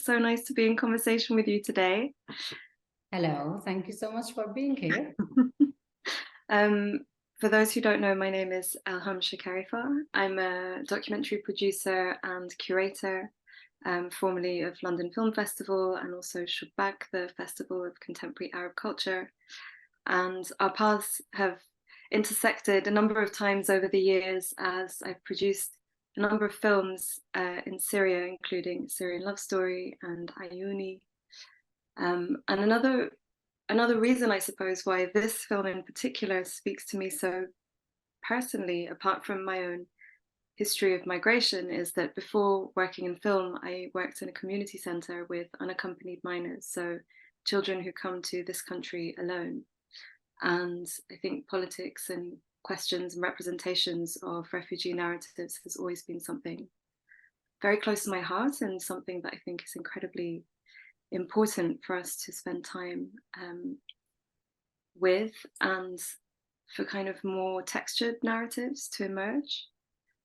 so nice to be in conversation with you today. Hello, thank you so much for being here. For those who don't know, my name is Elhum Shakerifar. I'm a documentary producer and curator, formerly of London Film Festival and also Shubak, the Festival of Contemporary Arab Culture. And our paths have intersected a number of times over the years as I've produced a number of films in Syria, including Syrian Love Story and Ayuni. And another reason, I suppose, why this film in particular speaks to me so personally, apart from my own history of migration, is that before working in film, I worked in a community centre with unaccompanied minors, so children who come to this country alone. And I think politics and questions and representations of refugee narratives has always been something very close to my heart and something that I think is incredibly important for us to spend time with, and for kind of more textured narratives to emerge.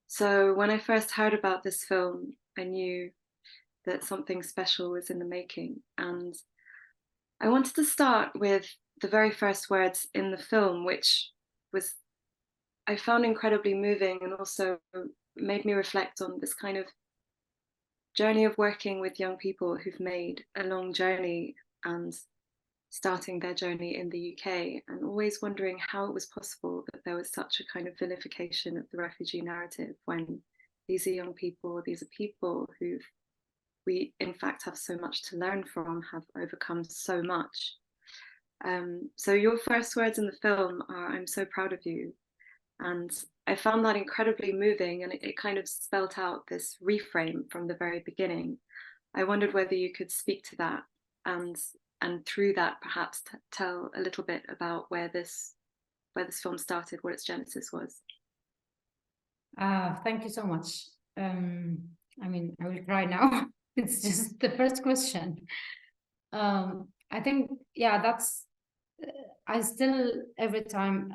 So when I first heard about this film, I knew that something special was in the making. And I wanted to start with the very first words in the film, which was, I found incredibly moving and also made me reflect on this kind of journey of working with young people who've made a long journey and starting their journey in the UK, and always wondering how it was possible that there was such a kind of vilification of the refugee narrative when these are young people, these are people who we in fact have so much to learn from, have overcome so much. So your first words in the film are, "I'm so proud of you." And I found that incredibly moving, and it kind of spelt out this reframe from the very beginning. I wondered whether you could speak to that and through that perhaps tell a little bit about where this film started, what its genesis was. Thank you so much. I mean, I will cry now. It's just the first question. I think, yeah, that's, I still, every time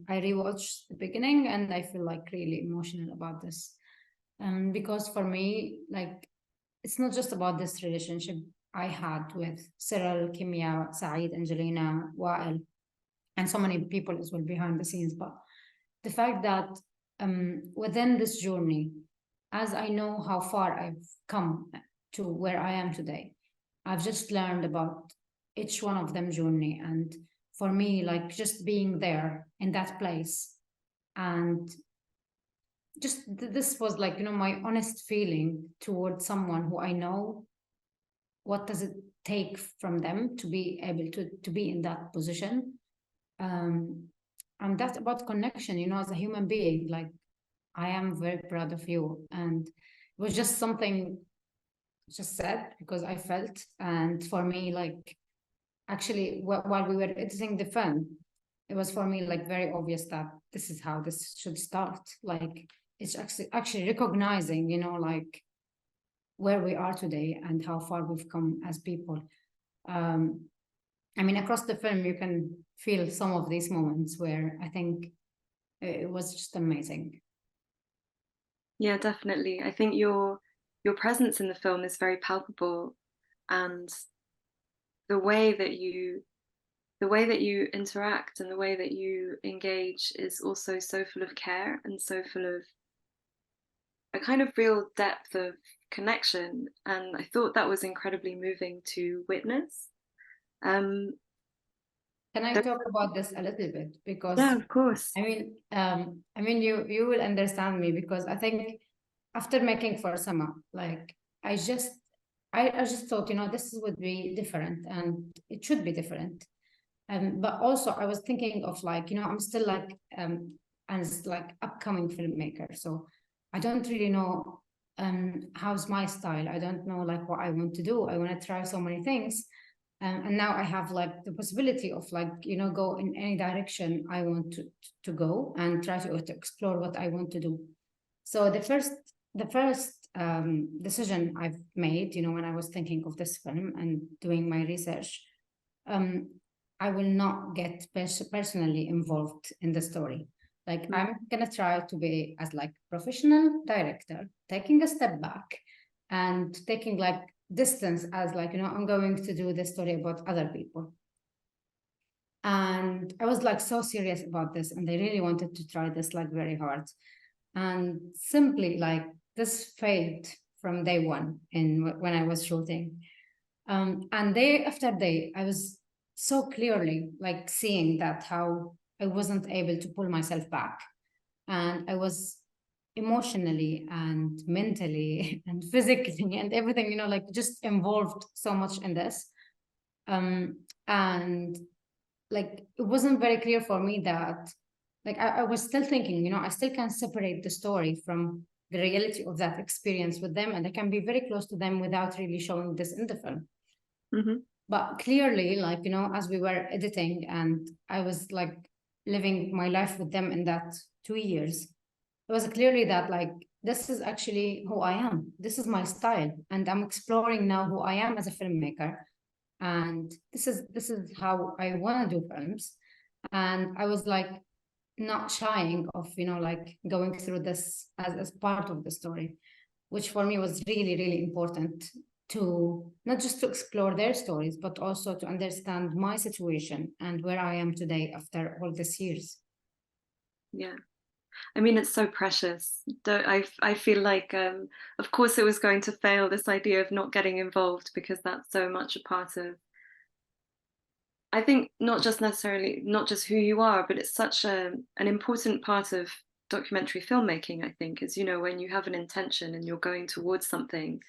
I rewatch the beginning and I feel like really emotional about this. Because for me, like, it's not just about this relationship I had with Cyril, Kimia, Saeed, Angelina, Wael, and so many people as well behind the scenes, but the fact that within this journey, as I know how far I've come to where I am today, I've just learned about each one of them journey. And for me, like, just being there in that place, and just this was like, you know, my honest feeling towards someone who I know what does it take from them to be able to be in that position. And that's about connection, you know, as a human being. Like, I am very proud of you. And it was just something just said because I felt. And for me, like, actually, while we were editing the film, it was for me like very obvious that this is how this should start. Like, it's actually recognizing, you know, like where we are today and how far we've come as people. I mean, across the film, you can feel some of these moments where I think it was just amazing. Yeah, definitely. I think your presence in the film is very palpable, and the way that you interact and the way that you engage is also so full of care and so full of a kind of real depth of connection. And I thought that was incredibly moving to witness. Can I talk about this a little bit? Because yeah, of course. I mean, you will understand me, because I think after making For Sama, like, I just thought, you know, this would be different and it should be different. But also I was thinking of, like, you know, I'm still like as like upcoming filmmaker, so I don't really know how's my style. I don't know like what I want to do. I want to try so many things. And now I have like the possibility of, like, you know, go in any direction I want to go and try to explore what I want to do. So the first decision I've made, you know, when I was thinking of this film and doing my research, I will not get personally involved in the story. Like, I'm gonna try to be as like professional director, taking a step back and taking like distance as like, I'm going to do this story about other people. And I was like so serious about this, and I really wanted to try this like very hard. And simply like this failed from day one when I was shooting. And day after day, I was so clearly like seeing that how I wasn't able to pull myself back. And I was emotionally and mentally and physically and everything, like just involved so much in this. And like it wasn't very clear for me that like I was still thinking, I still can separate the story from the reality of that experience with them, and I can be very close to them without really showing this in the film. Mm-hmm. But clearly, like, as we were editing and I was like living my life with them in that 2 years, it was clearly that like, this is actually who I am. This is my style. And I'm exploring now who I am as a filmmaker. And this is how I want to do films. And I was like not shying of, like going through this as part of the story, which for me was really, really important to not just to explore their stories, but also to understand my situation and where I am today after all these years. Yeah. I mean, it's so precious. I feel like, of course, it was going to fail, this idea of not getting involved, because that's so much a part of, I think, not just who you are, but it's such an important part of documentary filmmaking, I think, is, when you have an intention and you're going towards something,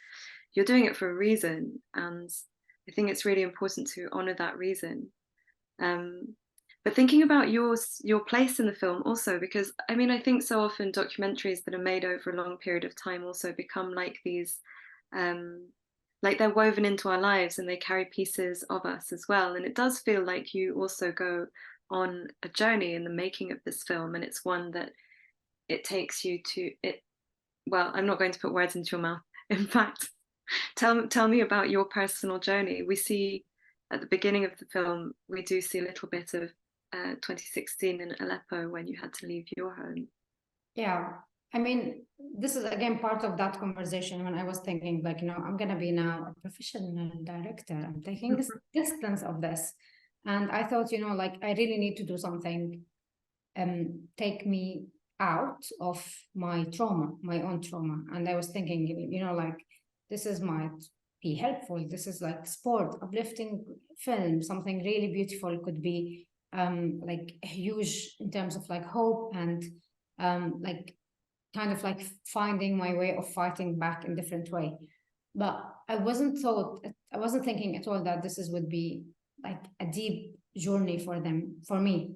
you're doing it for a reason. And I think it's really important to honor that reason. But thinking about your place in the film also, because I mean, I think so often documentaries that are made over a long period of time also become like these, like they're woven into our lives and they carry pieces of us as well. And it does feel like you also go on a journey in the making of this film, and it's one that it takes you to it. Well, I'm not going to put words into your mouth. In fact, tell me about your personal journey. We see at the beginning of the film, we do see a little bit of 2016 in Aleppo when you had to leave your home. Yeah, I mean, this is again part of that conversation when I was thinking like, I'm gonna be now a professional director. I'm taking this distance of this. And I thought, like I really need to do something, take me out of my trauma, my own trauma. And I was thinking, like this might be helpful. This is like sport, uplifting film, something really beautiful could be like huge in terms of like hope and like kind of like finding my way of fighting back in different way. But I wasn't thinking at all that would be like a deep journey for me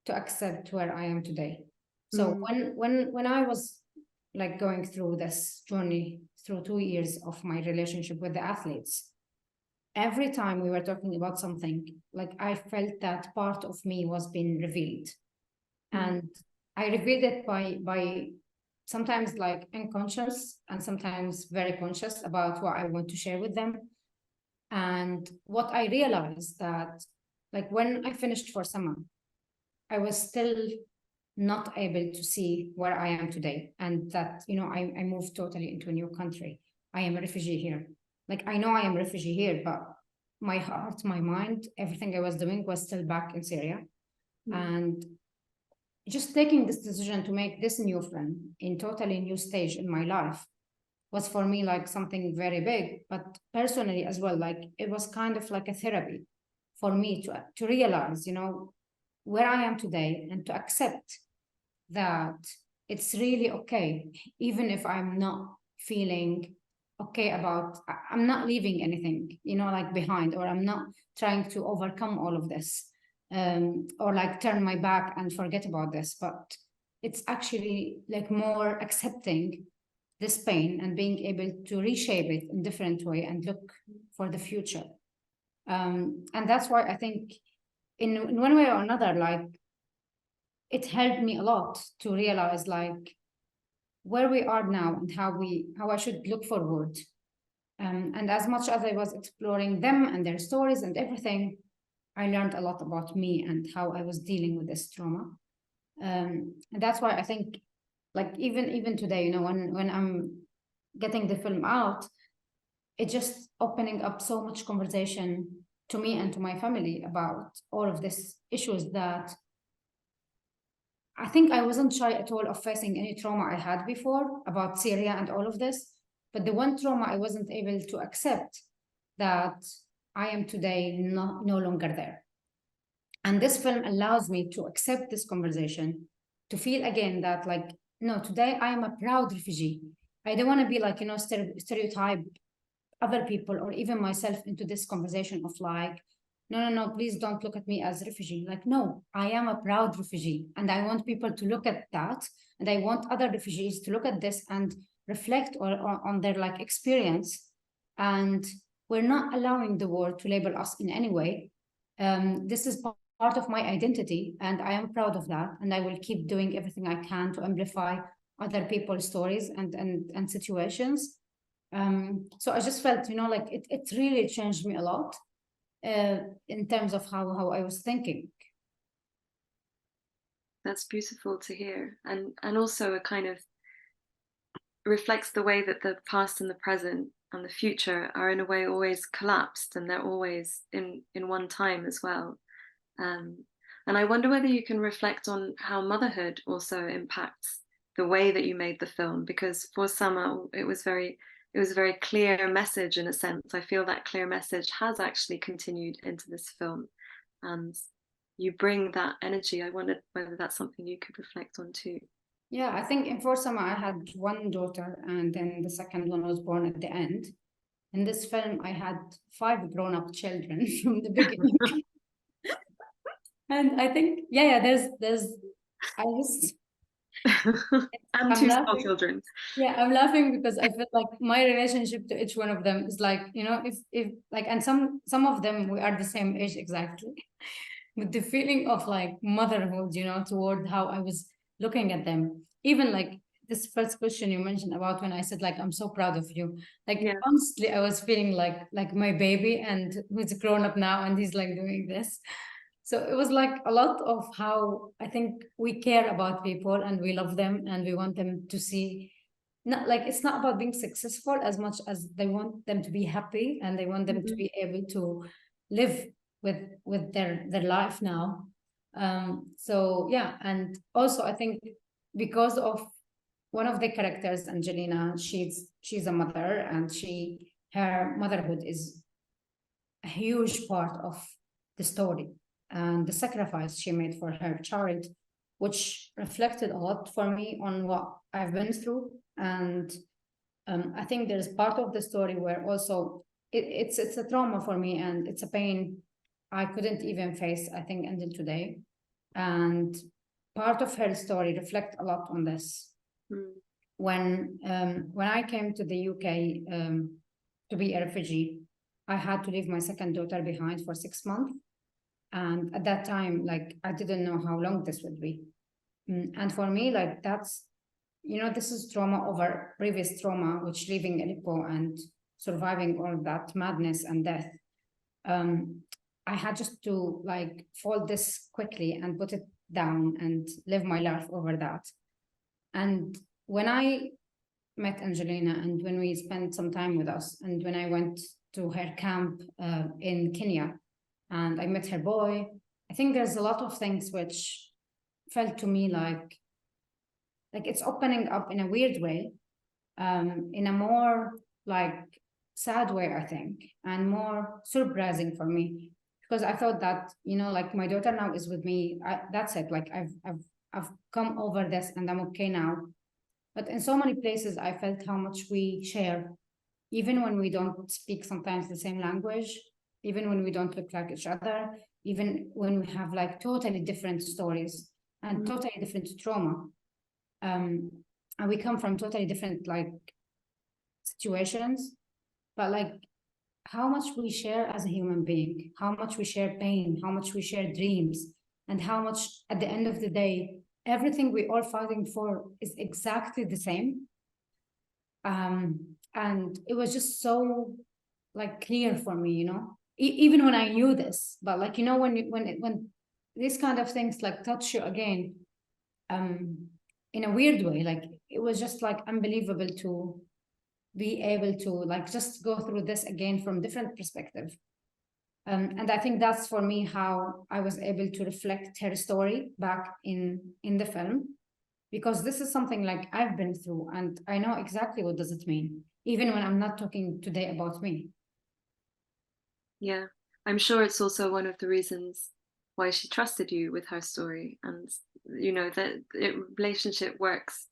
to accept where I am today. So when I was like going through this journey through 2 years of my relationship with the athletes, every time we were talking about something, like I felt that part of me was being revealed. And I revealed it by sometimes like unconscious and sometimes very conscious about what I want to share with them. And what I realized that like when I finished for summer, I was still not able to see where I am today. And that, I moved totally into a new country. I am a refugee here. Like I know I am a refugee here, but my heart, my mind, everything I was doing was still back in Syria. And just taking this decision to make this new friend in totally new stage in my life was for me like something very big, but personally as well, like it was kind of like a therapy for me to realize, where I am today and to accept that it's really okay, even if I'm not feeling okay about, I'm not leaving anything, like behind, or I'm not trying to overcome all of this. Or like turn my back and forget about this, but it's actually like more accepting this pain and being able to reshape it in different way and look for the future. And that's why I think in one way or another, like it helped me a lot to realize like where we are now and how I should look forward. And as much as I was exploring them and their stories and everything, I learned a lot about me and how I was dealing with this trauma. And that's why I think, like even today, when I'm getting the film out, it just opening up so much conversation to me and to my family about all of these issues that I think I wasn't shy at all of facing any trauma I had before about Syria and all of this. But the one trauma I wasn't able to accept that I am today no longer there. And this film allows me to accept this conversation, to feel again that like, no, today I am a proud refugee. I don't want to be like, stereotype other people or even myself into this conversation of like, no, please don't look at me as a refugee. Like, no, I am a proud refugee. And I want people to look at that. And I want other refugees to look at this and reflect on their like experience. And we're not allowing the world to label us in any way. This is part of my identity, and I am proud of that. And I will keep doing everything I can to amplify other people's stories and situations. So I just felt, like it really changed me a lot in terms of how I was thinking. That's beautiful to hear, and also a kind of reflects the way that the past and the present and the future are in a way always collapsed, and they're always in one time as well. And I wonder whether you can reflect on how motherhood also impacts the way that you made the film, because for Summer it was a very clear message in a sense. I feel that clear message has actually continued into this film, and you bring that energy. I wondered whether that's something you could reflect on too. Yeah, I think in For Summer I had one daughter, and then the second one was born at the end. In this film, I had 5 grown-up children from the beginning. And I think, there's, I just, And I'm 2 small laughing. children. Yeah, I'm laughing because I feel like my relationship to each one of them is like, if like, and some of them we are the same age exactly. But the feeling of like motherhood, toward how I was looking at them, even like this first question you mentioned about when I said like I'm so proud of you, like Yeah. honestly I was feeling like my baby, and who's grown up now and he's like doing this. So it was like a lot of how I think we care about people and we love them and we want them to see, not like, it's not about being successful as much as they want them to be happy and they want them to be able to live with their life now. So yeah, and also I think because of one of the characters, Angelina, she's a mother, and her motherhood is a huge part of the story and the sacrifice she made for her child, which reflected a lot for me on what I've been through. And I think there's part of the story where also it's a trauma for me, and it's a pain I couldn't even face, I think, until today. And part of her story reflect a lot on this. When I came to the UK to be a refugee, I had to leave my second daughter behind for 6 months. And at that time, like, I didn't know how long this would be. And for me, like, that's, this is trauma over previous trauma, which leaving Aleppo and surviving all of that madness and death. I had just to like fold this quickly and put it down and live my life over that. And when I met Angelina, and when we spent some time with us, and when I went to her camp in Kenya, and I met her boy, I think there's a lot of things which felt to me like it's opening up in a weird way, in a more like sad way, I think, and more surprising for me, because I thought that, like, my daughter now is with me. That's it. Like, I've come over this and I'm okay now. But in so many places, I felt how much we share, even when we don't speak sometimes the same language, even when we don't look like each other, even when we have like totally different stories and totally different trauma. And we come from totally different like situations, but like how much we share as a human being, how much we share pain, how much we share dreams, and how much at the end of the day, everything we all fighting for is exactly the same. And it was just so like clear for me, even when I knew this, but like, when these kind of things like touch you again, in a weird way, like it was just like unbelievable be able to like just go through this again from different perspective. And I think that's for me how I was able to reflect her story back in the film, because this is something like I've been through and I know exactly what does it mean, even when I'm not talking today about me. Yeah, I'm sure it's also one of the reasons why she trusted you with her story. And, you know, that relationship works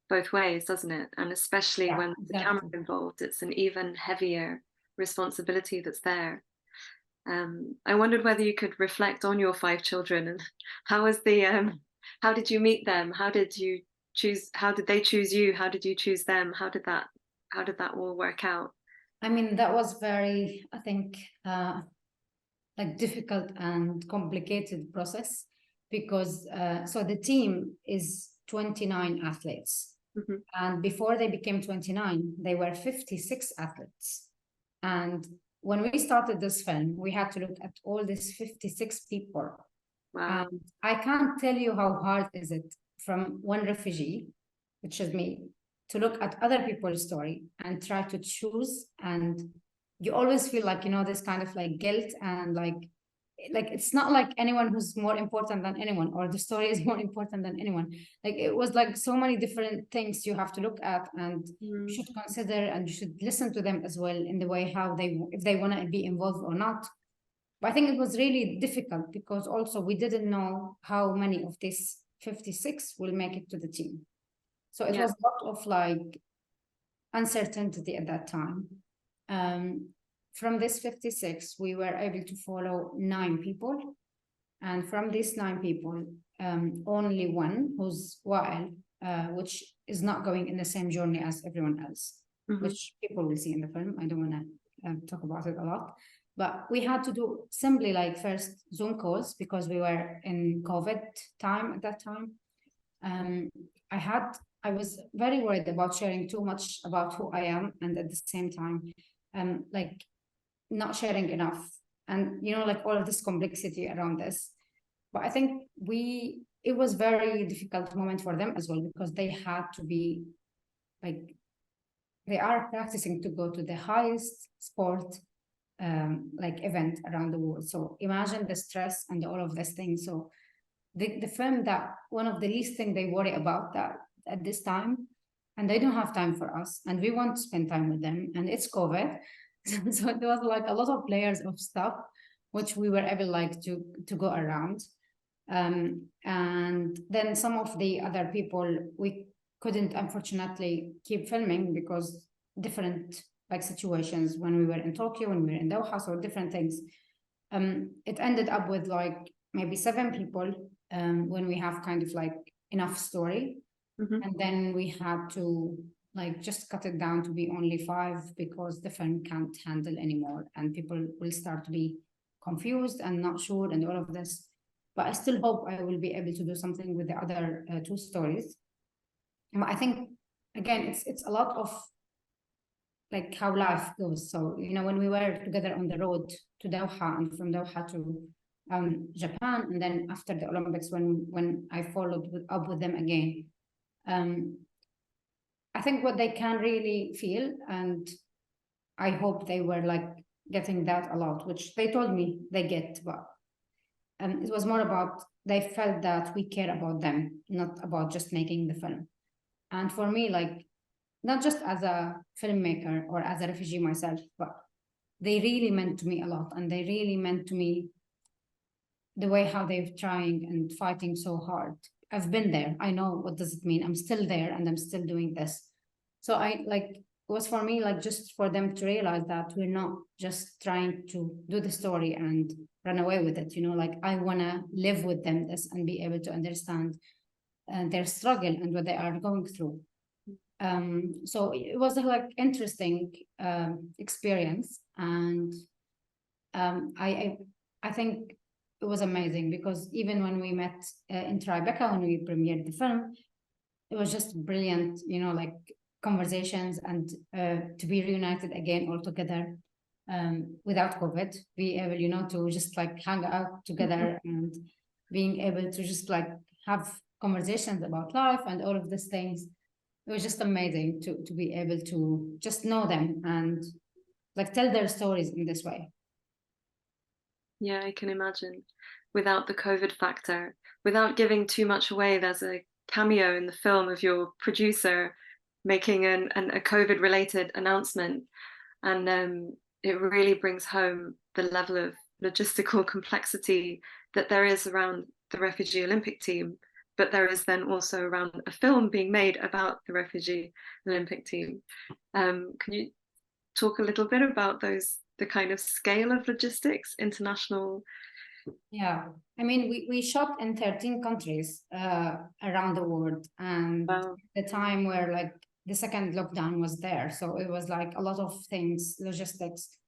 both ways, doesn't it? And especially Yeah, when the camera's exactly. involved, it's an even heavier responsibility that's there. I wondered whether you could reflect on your 5 children and how was how did you meet them? How did you choose? How did they choose you? How did you choose them? How did that all work out? I mean, that was very, I think, like difficult and complicated process, because so the team is 29 athletes. Mhm. And before they became 29, they were 56 athletes. And when we started this film, we had to look at all these 56 people. Wow. And I can't tell you how hard is it from one refugee, which is me, to look at other people's story and try to choose. And you always feel like, you know, this kind of like guilt and like it's not like anyone who's more important than anyone or the story is more important than anyone. Like it was like so many different things you have to look at and you should consider, and you should listen to them as well in the way how they, if they want to be involved or not. But I think it was really difficult because also we didn't know how many of these 56 will make it to the team. So it Yeah. was a lot of like uncertainty at that time. From this 56, we were able to follow 9 people. And from these 9 people, only one, who's Wael, which is not going in the same journey as everyone else, which people will see in the film. I don't want to talk about it a lot. But we had to do simply like first Zoom calls because we were in COVID time at that time. I was very worried about sharing too much about who I am, and at the same time, like not sharing enough, and you know, like all of this complexity around this. But I think it was very difficult moment for them as well, because they had to be like, they are practicing to go to the highest sport like event around the world. So imagine the stress and all of these things. So the film, that one of the least thing they worry about that at this time, and they don't have time for us, and we want to spend time with them, and it's COVID. So there was like a lot of layers of stuff which we were able like to go around. And then some of the other people we couldn't unfortunately keep filming because different like situations, when we were in Tokyo, when we were in Doha, so different things. It ended up with like maybe 7 people when we have kind of like enough story. And then we had to like just cut it down to be only 5 because the film can't handle anymore, and people will start to be confused and not sure and all of this. But I still hope I will be able to do something with the other 2 stories. But I think again, it's a lot of like how life goes. So you know, when we were together on the road to Doha and from Doha to Japan, and then after the Olympics, when I followed up with them again, I think what they can really feel, and I hope they were like getting that a lot, which they told me they get, but it was more about they felt that we care about them, not about just making the film. And for me, like, not just as a filmmaker or as a refugee myself, but they really meant to me a lot, and they really meant to me the way how they're trying and fighting so hard. I've been there. I know what does it mean. I'm still there and I'm still doing this. So I like, it was for me like just for them to realize that we're not just trying to do the story and run away with it. You know, like I want to live with them this and be able to understand their struggle and what they are going through. So it was a like interesting experience, and I think it was amazing because even when we met in Tribeca, when we premiered the film, it was just brilliant, you know, like conversations, and to be reunited again all together without COVID, be able, you know, to just like hang out together and being able to just like have conversations about life and all of these things. it was just amazing to be able to just know them and like tell their stories in this way. Yeah, I can imagine. Without the COVID factor, without giving too much away, there's a cameo in the film of your producer making a COVID-related announcement, and it really brings home the level of logistical complexity that there is around the refugee Olympic team, but there is then also around a film being made about the refugee Olympic team. Can you talk a little bit about the kind of scale of logistics, international? Yeah, I mean, we shot in 13 countries around the world, and Wow. the time where like the second lockdown was there, so it was like a lot of things, logistics.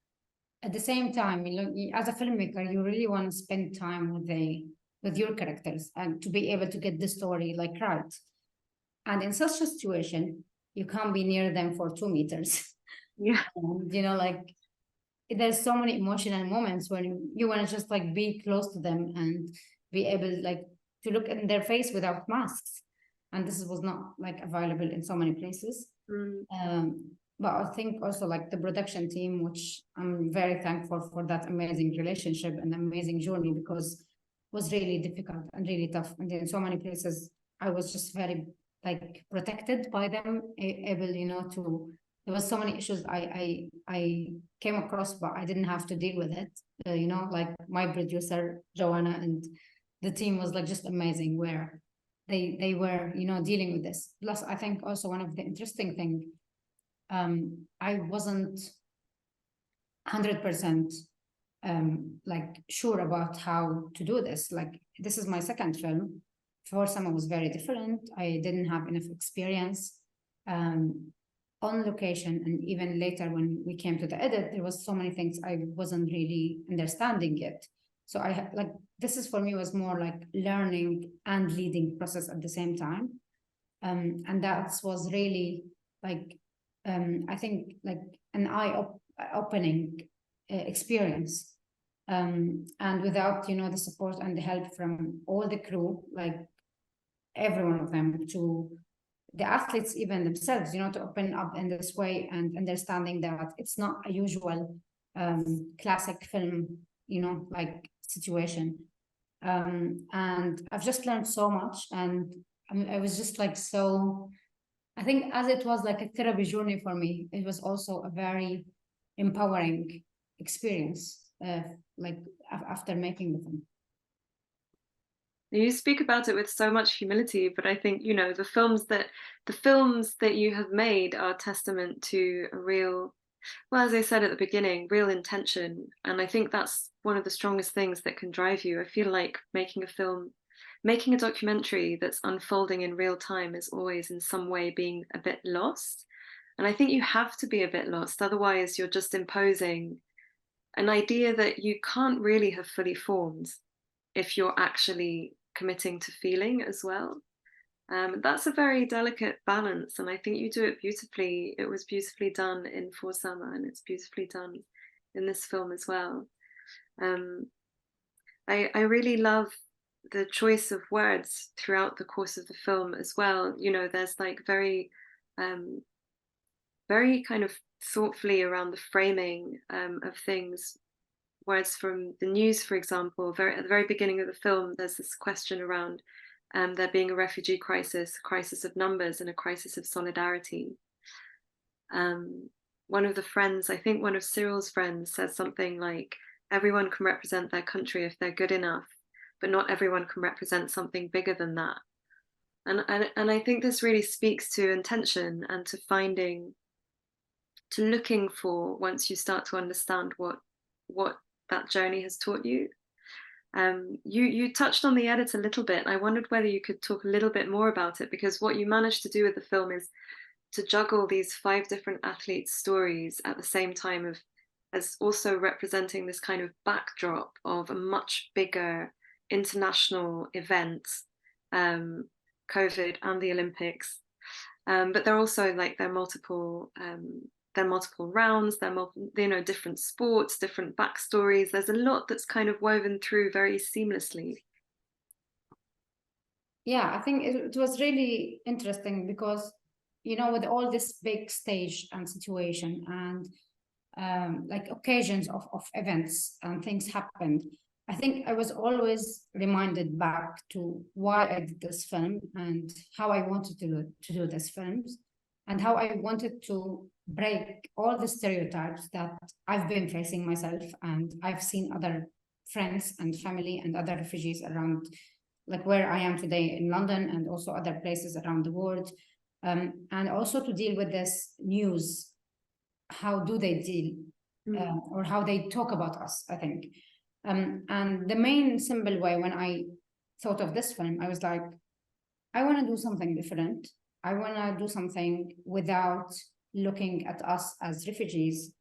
At the same time, you know, as a filmmaker, you really want to spend time with your characters and to be able to get the story like right. And in such a situation, you can't be near them for 2 meters. Yeah. And, you know, like there's so many emotional moments when you want to just like be close to them and be able like to look in their face without masks. And this was not like available in so many places. But I think also like the production team, which I'm very thankful for that amazing relationship and amazing journey, because it was really difficult and really tough. And in so many places, I was just very like protected by them, able, you know, to, there was so many issues I came across, but I didn't have to deal with it. You know, like my producer, Joanna, and the team was like just amazing where they were, you know, dealing with this. Plus, I think also one of the interesting things, I wasn't 100% like sure about how to do this. Like this is my second film. For some, it was very different. I didn't have enough experience on location, and even later when we came to the edit, there was so many things I wasn't really understanding yet. So I like this is for me was more like learning and leading process at the same time, and that was really like I think like an eye-opening experience. And without, you know, the support and the help from all the crew, like every one of them, to the athletes even themselves, you know, to open up in this way and understanding that it's not a usual classic film, you know, like situation. And I've just learned so much, and I was just like so, I think as it was like a therapy journey for me, it was also a very empowering experience, like after making the film. You speak about it with so much humility, but I think, you know, the films that you have made are testament to a real, well, as I said at the beginning, real intention. And I think that's one of the strongest things that can drive you. I feel like making a film, making a documentary that's unfolding in real time is always in some way being a bit lost. And I think you have to be a bit lost. Otherwise, you're just imposing an idea that you can't really have fully formed if you're actually committing to feeling as well. That's a very delicate balance, and I think you do it beautifully. It was beautifully done in For Summer, and it's beautifully done in this film as well. I really love the choice of words throughout the course of the film as well. You know, there's like very kind of thoughtfully around the framing of things. Words from the news, for example, at the very beginning of the film, there's this question around there being a refugee crisis, a crisis of numbers, and a crisis of solidarity. One of the friends, I think one of Cyril's friends, says something like, everyone can represent their country if they're good enough, but not everyone can represent something bigger than that. And I think this really speaks to intention and to looking for, once you start to understand what that journey has taught you. You touched on the edit a little bit. I wondered whether you could talk a little bit more about it, because what you managed to do with the film is to juggle these 5 different athletes' stories at the same time, as also representing this kind of backdrop of a much bigger international event, COVID and the Olympics. But they're also like they're multiple rounds, they're you know, different sports, different backstories. There's a lot that's kind of woven through very seamlessly. Yeah, I think it was really interesting because with all this big stage and situation and like occasions of events and things happened, I think I was always reminded back to why I did this film and how I wanted to do this film, and how I wanted to break all the stereotypes that I've been facing myself, and I've seen other friends and family and other refugees around, like where I am today in London and also other places around the world. And also to deal with this news, how do they deal or how they talk about us, I think. And the main simple way when I thought of this film, I was like, I want to do something different. I want to do something without looking at us as refugees,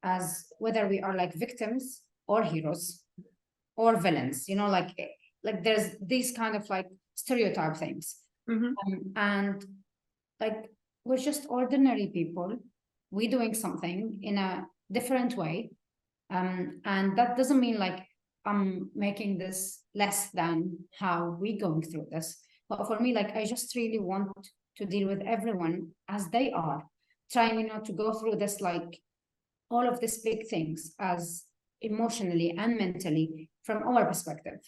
as whether we are like victims or heroes or villains, like there's these kind of like stereotype things. And like we're just ordinary people. We're doing something in a different way. And that doesn't mean like I'm making this less than how we going through this. But for me, like I just really want to deal with everyone as they are, trying, to go through this, like all of these big things as emotionally and mentally from our perspective.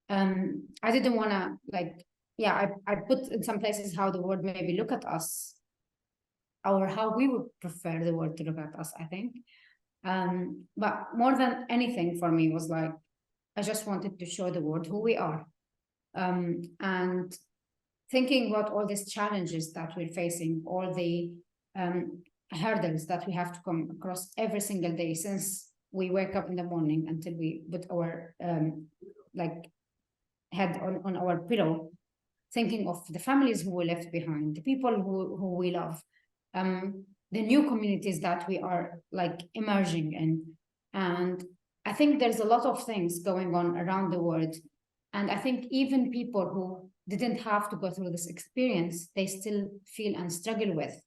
I didn't want to I put in some places how the world maybe look at us, or how we would prefer the world to look at us, I think. But more than anything for me was like, I just wanted to show the world who we are. And thinking about all these challenges that we're facing, all the hurdles that we have to come across every single day since we wake up in the morning until we put our head on our pillow, thinking of the families who we left behind, the people who we love, the new communities that we are like emerging in. And I think there's a lot of things going on around the world. And I think even people who didn't have to go through this experience, they still feel and struggle with.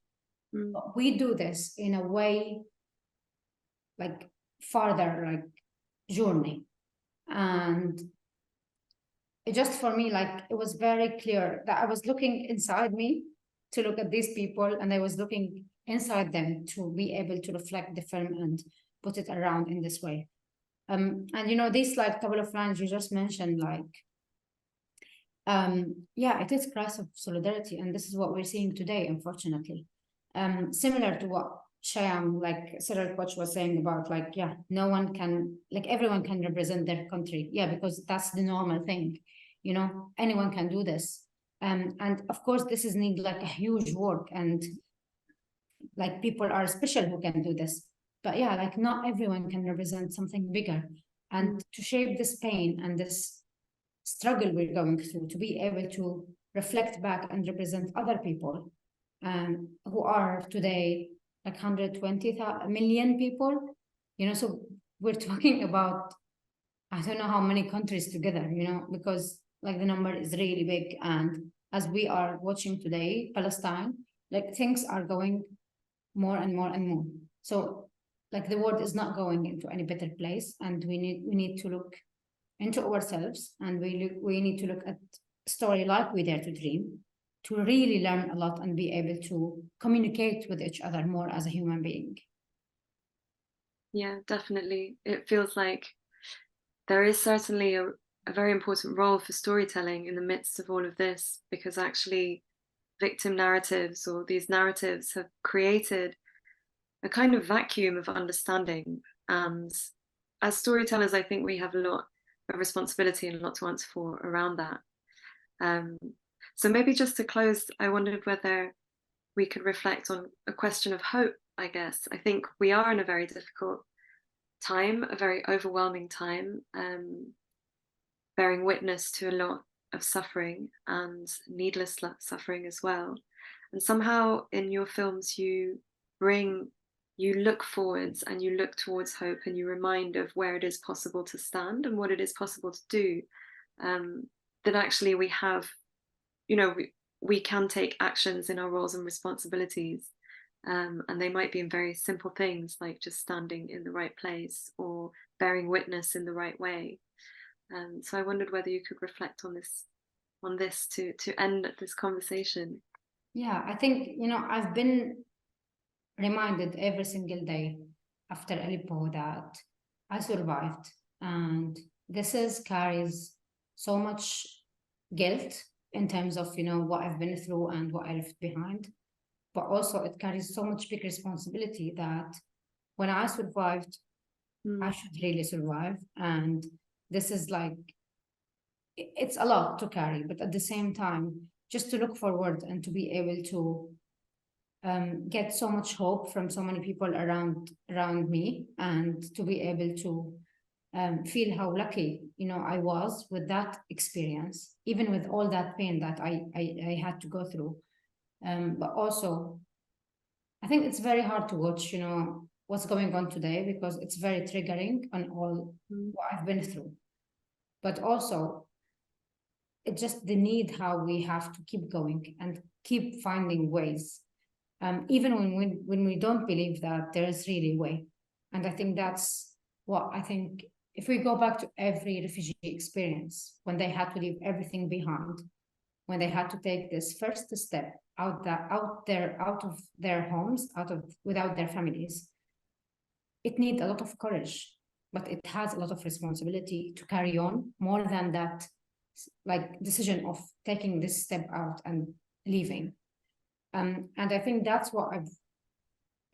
But we do this in a way like farther, like journey. And it just, for me, like it was very clear that I was looking inside me to look at these people, and I was looking inside them to be able to reflect the film and put it around in this way. And these like couple of lines you just mentioned, like it is cries of solidarity, and this is what we're seeing today, unfortunately. Similar to what Shyam, like Cyril Koch was saying about, like, no one can, like everyone can represent their country, because that's the normal thing, anyone can do this. And of course this is need like a huge work, and like people are special who can do this, but like not everyone can represent something bigger. And to shape this pain and this struggle we're going through, to be able to reflect back and represent other people who are today like 120 million people, so we're talking about, I don't know how many countries together, because like the number is really big. And as we are watching today, Palestine, like things are going more and more and more. So like the world is not going into any better place, and we need to look into ourselves, and we need to look at a story like We Dare to Dream to really learn a lot and be able to communicate with each other more as a human being. Yeah, definitely. It feels like there is certainly a very important role for storytelling in the midst of all of this, because actually victim narratives, or these narratives, have created a kind of vacuum of understanding. And as storytellers, I think we have a lot of responsibility and a lot to answer for around that. So maybe just to close, I wondered whether we could reflect on a question of hope, I guess. I think we are in a very difficult time, a very overwhelming time, bearing witness to a lot of suffering, and needless suffering as well. And somehow in your films you look forwards and you look towards hope, and you remind of where it is possible to stand and what it is possible to do. That actually we have, we can take actions in our roles and responsibilities, and they might be in very simple things like just standing in the right place or bearing witness in the right way. So I wondered whether you could reflect on this to end this conversation. Yeah, I think, I've been reminded every single day after Aleppo that I survived. And this carries so much guilt in terms of, what I've been through and what I left behind. But also it carries so much big responsibility that when I survived, I should really survive. And this is like, it's a lot to carry, but at the same time, just to look forward and to be able to get so much hope from so many people around me, and to be able to feel how lucky I was with that experience, even with all that pain that I had to go through. But also, I think it's very hard to watch what's going on today, because it's very triggering on all what I've been through. But also, it's just the need how we have to keep going and keep finding ways, even when we don't believe that there is really a way. And I think that's what I think. If we go back to every refugee experience, when they had to leave everything behind, when they had to take this first step out of their homes, without their families, it needs a lot of courage, but it has a lot of responsibility to carry on, more than that, like, decision of taking this step out and leaving. And I think that's what I've,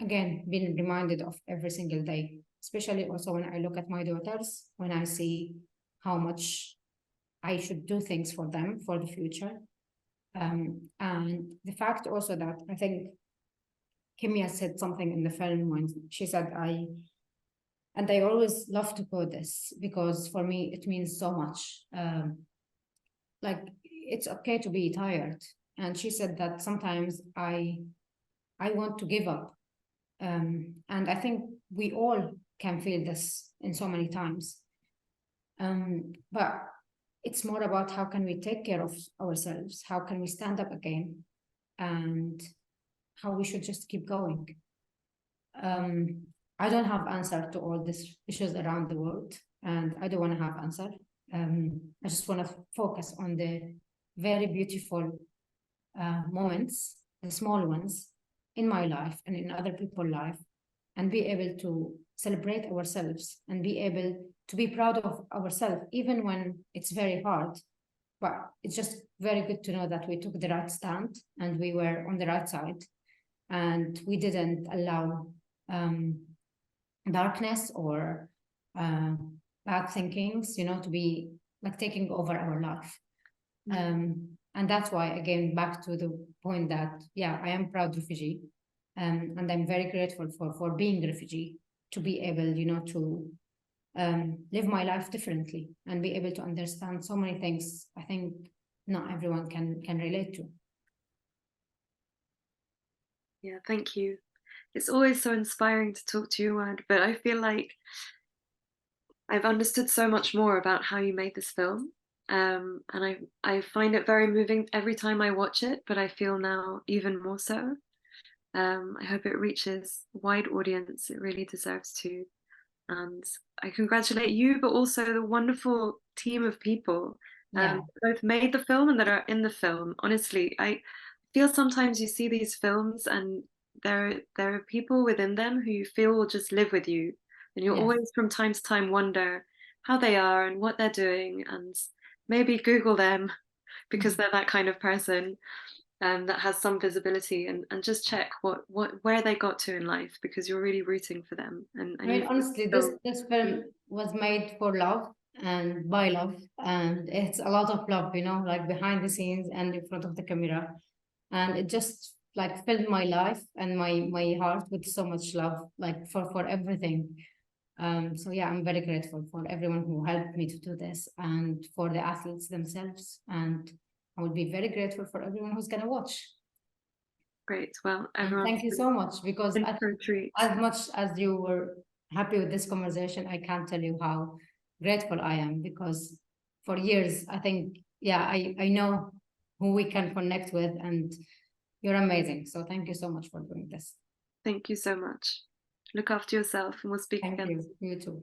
again, been reminded of every single day, especially also when I look at my daughters, when I see how much I should do things for them for the future. And the fact also that I think Kimia said something in the film when she said, I always love to quote this, because for me it means so much. Like, it's okay to be tired. And she said that sometimes I want to give up. And I think we all can feel this in so many times. But it's more about how can we take care of ourselves, how can we stand up again, and how we should just keep going. I don't have answer to all these issues around the world, and I don't want to have answer. I just want to focus on the very beautiful moments, the small ones in my life and in other people's life, and be able to celebrate ourselves and be able to be proud of ourselves, even when it's very hard. But it's just very good to know that we took the right stand and we were on the right side, and we didn't allow darkness or bad thinkings, to be like taking over our life. And that's why, again, back to the point that, yeah, I am proud refugee, and I'm very grateful for being a refugee, to be able, to live my life differently and be able to understand so many things I think not everyone can relate to. Yeah, thank you. It's always so inspiring to talk to you, Waad, but I feel like I've understood so much more about how you made this film. And I find it very moving every time I watch it, but I feel now even more so. I hope it reaches a wide audience. It really deserves to. And I congratulate you, but also the wonderful team of people both made the film and that are in the film. Honestly, I feel sometimes you see these films and there are people within them who you feel will just live with you, and you'll always from time to time wonder how they are and what they're doing, and maybe Google them because they're that kind of person that has some visibility, and just check where they got to in life, because you're really rooting for them. And I mean, honestly, this film was made for love and by love, and it's a lot of love, like behind the scenes and in front of the camera, and it just like filled my life and my heart with so much love, like for everything. So yeah, I'm very grateful for everyone who helped me to do this, and for the athletes themselves, and I would be very grateful for everyone who's gonna watch. Great. Well, everyone, thank you so much, because as much as you were happy with this conversation, I can't tell you how grateful I am, because for years, I think, yeah, I know who we can connect with, and you're amazing. So thank you so much for doing this. Thank you so much. Look after yourself, and we'll speak again. Thank you. You too.